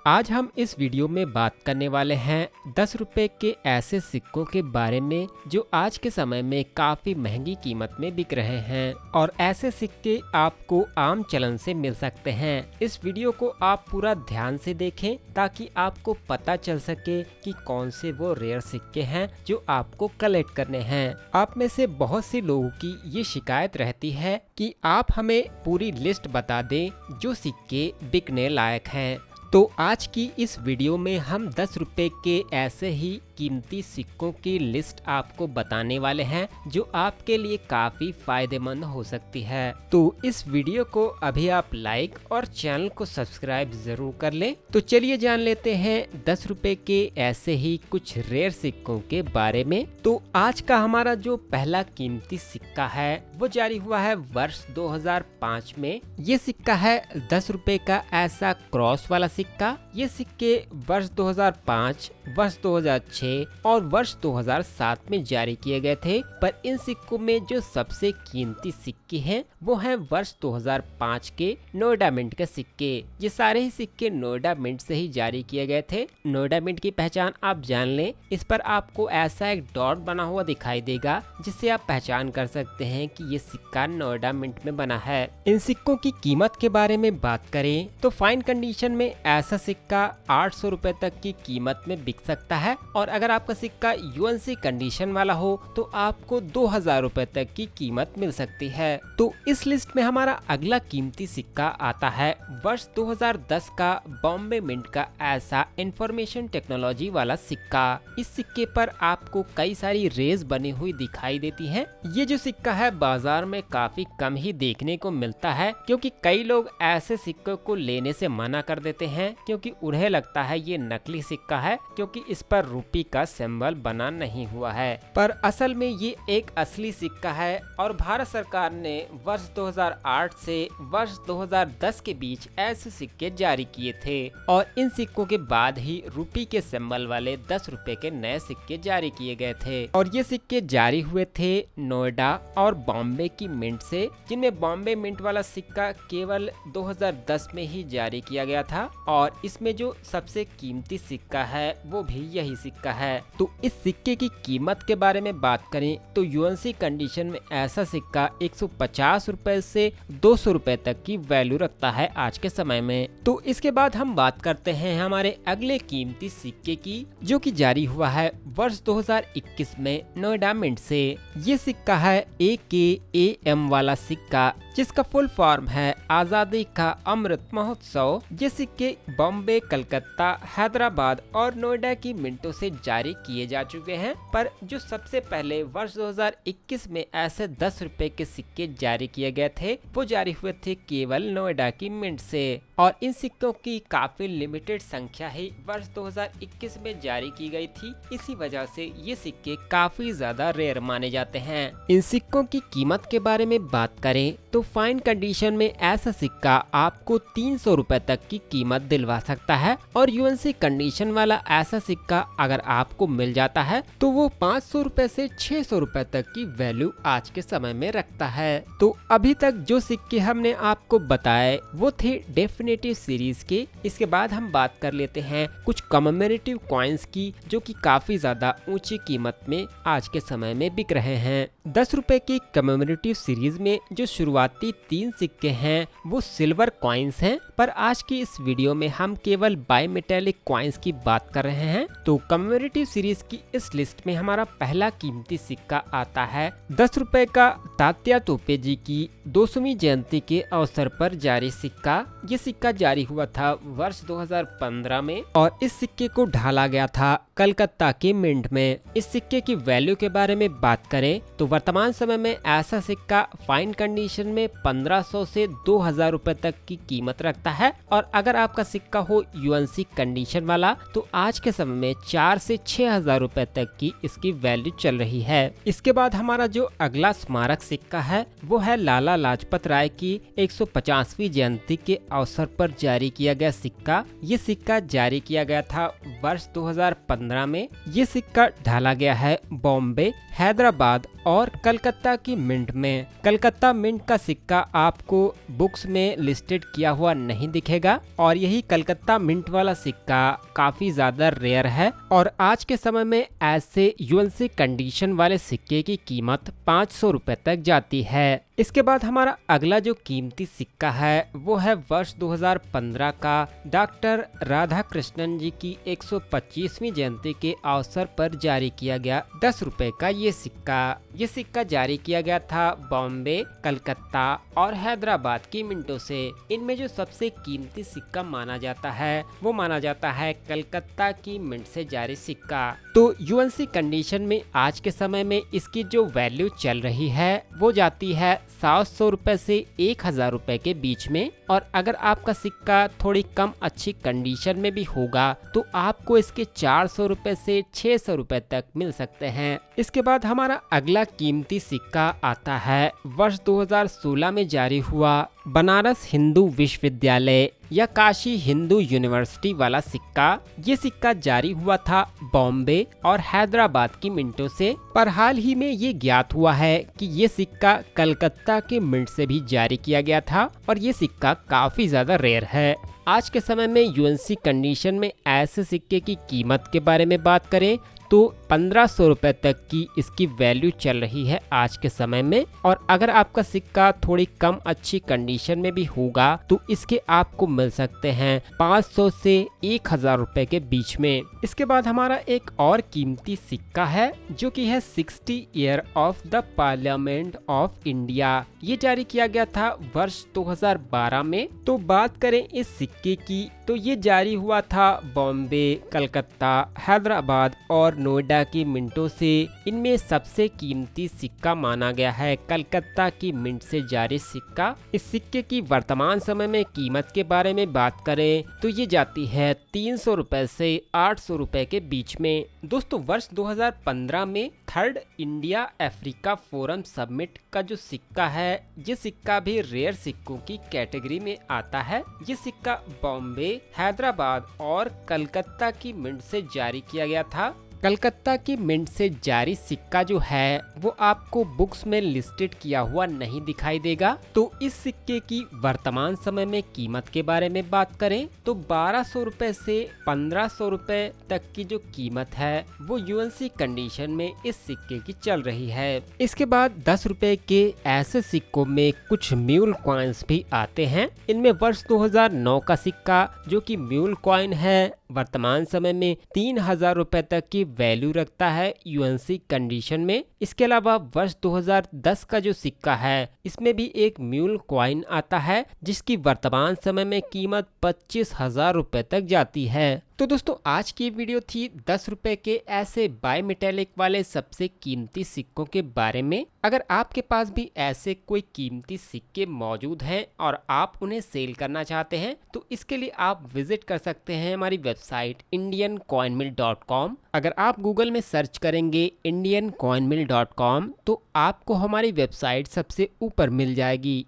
आज हम इस वीडियो में बात करने वाले हैं 10 रुपए के ऐसे सिक्कों के बारे में जो आज के समय में काफी महंगी कीमत में बिक रहे हैं और ऐसे सिक्के आपको आम चलन से मिल सकते हैं। इस वीडियो को आप पूरा ध्यान से देखें ताकि आपको पता चल सके कि कौन से वो रेयर सिक्के हैं जो आपको कलेक्ट करने हैं। आप में से बहुत से लोगों की ये शिकायत रहती है कि आप हमें पूरी लिस्ट बता दें जो सिक्के बिकने लायक हैं। तो आज की इस वीडियो में हम 10 रुपए के ऐसे ही कीमती सिक्कों की लिस्ट आपको बताने वाले हैं जो आपके लिए काफी फायदेमंद हो सकती है। तो इस वीडियो को अभी आप लाइक और चैनल को सब्सक्राइब जरूर कर लें। तो चलिए जान लेते हैं 10 रुपए के ऐसे ही कुछ रेयर सिक्कों के बारे में। तो आज का हमारा जो पहला कीमती सिक्का है वो जारी हुआ है वर्ष 2005 में। ये सिक्का है 10 रुपए का ऐसा क्रॉस वाला सिक्का। ये सिक्के वर्ष 2005, वर्ष 2006 और वर्ष 2007 में जारी किए गए थे, पर इन सिक्कों में जो सबसे कीमती सिक्के हैं वो हैं वर्ष 2005 के नोएडा मिंट के सिक्के। ये सारे ही सिक्के नोएडा मिंट से ही जारी किए गए थे। नोएडा मिंट की पहचान आप जान लें, इस पर आपको ऐसा एक डॉट बना हुआ दिखाई देगा जिससे आप पहचान कर सकते हैं कि ये सिक्का नोएडा मिंट में बना है। इन सिक्कों की कीमत के बारे में बात करें तो फाइन कंडीशन में ऐसा सिक्का 800 रुपए तक की कीमत में बिक सकता है और अगर आपका सिक्का यूएनसी कंडीशन वाला हो तो आपको 2000 रुपए तक की कीमत मिल सकती है। तो इस लिस्ट में हमारा अगला कीमती सिक्का आता है वर्ष 2010 का बॉम्बे मिंट का ऐसा इंफॉर्मेशन टेक्नोलॉजी वाला सिक्का। इस सिक्के पर आपको कई सारी रेज बनी हुई दिखाई देती हैं। ये जो सिक्का है बाजार में काफी कम ही देखने को मिलता है क्योंकि कई लोग ऐसे सिक्कों को लेने से मना कर देते हैं क्योंकि उन्हें लगता है ये नकली सिक्का है क्योंकि इस पर रुपी का सिंबल बना नहीं हुआ है, पर असल में ये एक असली सिक्का है और भारत सरकार ने वर्ष 2008 से वर्ष 2010 के बीच ऐसे सिक्के जारी किए थे और इन सिक्कों के बाद ही रुपी के सिंबल वाले 10 रुपए के नए सिक्के जारी किए गए थे और ये सिक्के जारी हुए थे नोएडा और बॉम्बे की मिंट से, जिनमें बॉम्बे मिंट वाला सिक्का केवल 2010 में ही जारी किया गया था और इसमें जो सबसे कीमती सिक्का है वो भी यही सिक्का है। तो इस सिक्के की कीमत के बारे में बात करें तो यूएनसी कंडीशन में ऐसा सिक्का 150 रुपए से 200 रुपए तक की वैल्यू रखता है आज के समय में। तो इसके बाद हम बात करते हैं हमारे अगले कीमती सिक्के की जो कि जारी हुआ है वर्ष 2021 में नोएडा मिंट से। ये सिक्का है AKAM वाला सिक्का जिसका फुल फॉर्म है आजादी का अमृत महोत्सव। ये सिक्के बॉम्बे, कलकत्ता, हैदराबाद और नोएडा की मिंटों से जारी किए जा चुके हैं, पर जो सबसे पहले वर्ष 2021 में ऐसे 10 रुपए के सिक्के जारी किए गए थे वो जारी हुए थे केवल नोएडा की मिंट से और इन सिक्कों की काफी लिमिटेड संख्या ही वर्ष 2021 में जारी की गई थी। इसी वजह से ये सिक्के काफी ज्यादा रेयर माने जाते हैं। इन सिक्कों की कीमत के बारे में बात करें तो फाइन कंडीशन में ऐसा सिक्का आपको 300 रुपए तक की कीमत दिलवा सकता है और यूएनसी कंडीशन वाला ऐसा सिक्का अगर आपको मिल जाता है तो वो 500 रुपए से 600 रुपए तक की वैल्यू आज के समय में रखता है। तो अभी तक जो सिक्के हमने आपको बताए वो थे डेफिनेटिव सीरीज के। इसके बाद हम बात कर लेते हैं कुछ कमेमोरेटिव कॉइन्स की जो कि काफी ज्यादा ऊंची कीमत में आज के समय में बिक रहे हैं। 10 रुपए की कमेमोरेटिव सीरीज में जो शुरुआती 3 सिक्के हैं वो सिल्वर कॉइन्स हैं, पर आज की इस वीडियो में हम केवल बायमेटेलिक कॉइन्स की बात कर रहे हैं। तो कमेमोरेटिव सीरीज की इस लिस्ट में हमारा पहला कीमती सिक्का आता है 10 रुपए का तात्या तोपे जी की 200वीं जयंती के अवसर पर जारी सिक्का। ये सिक्का जारी हुआ था वर्ष 2015 में और इस सिक्के को ढाला गया था कलकत्ता के मिंट में। इस सिक्के की वैल्यू के बारे में बात करें तो वर्तमान समय में ऐसा सिक्का फाइन कंडीशन में 1500 से 2000 रुपए तक की कीमत रखता है और अगर आपका सिक्का हो यूएनसी कंडीशन वाला तो आज के समय में 4 से 6000 रुपए तक की इसकी वैल्यू चल रही है। इसके बाद हमारा जो अगला स्मारक सिक्का है वो है लाला लाजपत राय की 150वीं जयंती के अवसर पर जारी किया गया सिक्का। ये सिक्का जारी किया गया था वर्ष 2015 में। ये सिक्का ढाला गया है बॉम्बे, हैदराबाद और कलकत्ता की मिंट में। कलकत्ता मिंट का सिक्का आपको बुक्स में लिस्टेड किया हुआ नहीं दिखेगा और यही कलकत्ता मिंट वाला सिक्का काफी ज्यादा रेयर है और आज के समय में ऐसे यूएनसी कंडीशन वाले सिक्के की कीमत 500 रुपए तक जाती है। इसके बाद हमारा अगला जो कीमती सिक्का है वो है वर्ष 2015 का डॉक्टर राधा कृष्णन जी की 125वीं जयंती के अवसर पर जारी किया गया 10 रुपए का ये सिक्का। ये सिक्का जारी किया गया था बॉम्बे, कलकत्ता और हैदराबाद की मिंटों से। इनमें जो सबसे कीमती सिक्का माना जाता है वो माना जाता है कलकत्ता की मिंट से जारी सिक्का। तो यूएनसी कंडीशन में आज के समय में इसकी जो वैल्यू चल रही है वो जाती है 700 रुपए से 1000 रुपए के बीच में और अगर आपका सिक्का थोड़ी कम अच्छी कंडीशन में भी होगा तो आपको इसके 400 रुपए से 600 रुपए तक मिल सकते हैं। इसके बाद हमारा अगला कीमती सिक्का आता है वर्ष 2016 में जारी हुआ बनारस हिंदू विश्वविद्यालय या काशी हिंदू यूनिवर्सिटी वाला सिक्का। ये सिक्का जारी हुआ था बॉम्बे और हैदराबाद की मिंटों से, पर हाल ही में ये ज्ञात हुआ है कि ये सिक्का कलकत्ता के मिंट से भी जारी किया गया था और ये सिक्का काफी ज्यादा रेयर है। आज के समय में यूएनसी कंडीशन में ऐसे सिक्के की कीमत के बारे में बात करें तो 1500 रुपए तक की इसकी वैल्यू चल रही है आज के समय में और अगर आपका सिक्का थोड़ी कम अच्छी कंडीशन में भी होगा तो इसके आपको मिल सकते हैं 500 से 1000 रुपए के बीच में। इसके बाद हमारा एक और कीमती सिक्का है जो कि है 60 year of the parliament of India. ये जारी किया गया था वर्ष 2012 में। तो बात करें इस सिक्के की तो ये जारी हुआ था बॉम्बे, कलकत्ता, हैदराबाद और नोएडा की मिंटों से। इनमें सबसे कीमती सिक्का माना गया है कलकत्ता की मिंट से जारी सिक्का। इस सिक्के की वर्तमान समय में कीमत के बारे में बात करें तो ये जाती है 300 रुपए से 800 रुपए के बीच में। दोस्तों वर्ष 2015 में third India Africa forum summit का जो सिक्का है ये सिक्का भी रेयर सिक्कों की कैटेगरी में आता है। ये सिक्का बॉम्बे, हैदराबाद और कलकत्ता की मिंट से जारी किया गया था। कलकत्ता की मिंट से जारी सिक्का जो है वो आपको बुक्स में लिस्टेड किया हुआ नहीं दिखाई देगा। तो इस सिक्के की वर्तमान समय में कीमत के बारे में बात करें तो 1200 रुपए से 1500 रुपए तक की जो कीमत है वो यूएनसी कंडीशन में इस सिक्के की चल रही है। इसके बाद 10 रुपए के ऐसे सिक्कों में कुछ म्यूल कॉइन्स भी आते हैं। इनमें वर्ष 2009 का सिक्का जो कि म्यूल कॉइन है वर्तमान समय में 3000 रुपए तक की वैल्यू रखता है यूएनसी कंडीशन में। इसके अलावा वर्ष 2010 का जो सिक्का है इसमें भी एक म्यूल कॉइन आता है जिसकी वर्तमान समय में कीमत 25,000 रुपए तक जाती है। तो दोस्तों आज की वीडियो थी 10 रुपए के ऐसे बाई मेटेलिक वाले सबसे कीमती सिक्कों के बारे में। अगर आपके पास भी ऐसे कोई कीमती सिक्के मौजूद हैं और आप उन्हें सेल करना चाहते हैं तो इसके लिए आप विजिट कर सकते हैं हमारी वेबसाइट indiancoinmill.com। अगर आप गूगल में सर्च करेंगे indiancoinmill.com तो आपको हमारी वेबसाइट सबसे ऊपर मिल जाएगी।